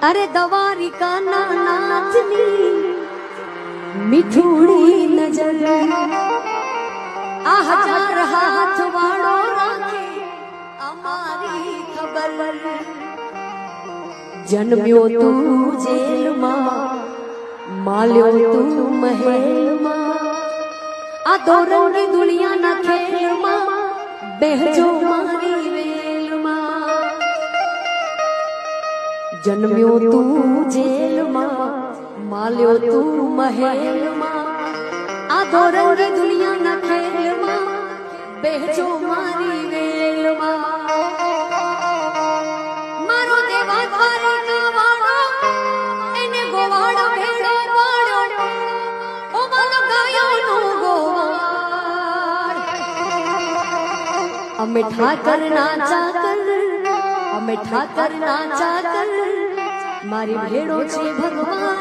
अरे द्वारिका नाचनी मिठूड़ी नजर आ हजार हाथ वाड़ो राखे अमारी खबर जन्म्यो तू जेल मां माल्यो तू महल मां आ दोरंगी दुनिया ना खेल मां बेहजो मारी वेल मां जन्म्यो तू जेल मां माल्यो तू महल मां आ दोरंगी दुनिया ना खेल मां बेहजो मारी वेल मां मारो देवा द्वारिका वाड़ो एने गोवाड़ो भेड़ो वाड़ो ओ वालो गायो नो गोवाड़ अमे ठाकर नाचा कर अमे ठाकर नाचा कर मारी भेड़ो छे भगवान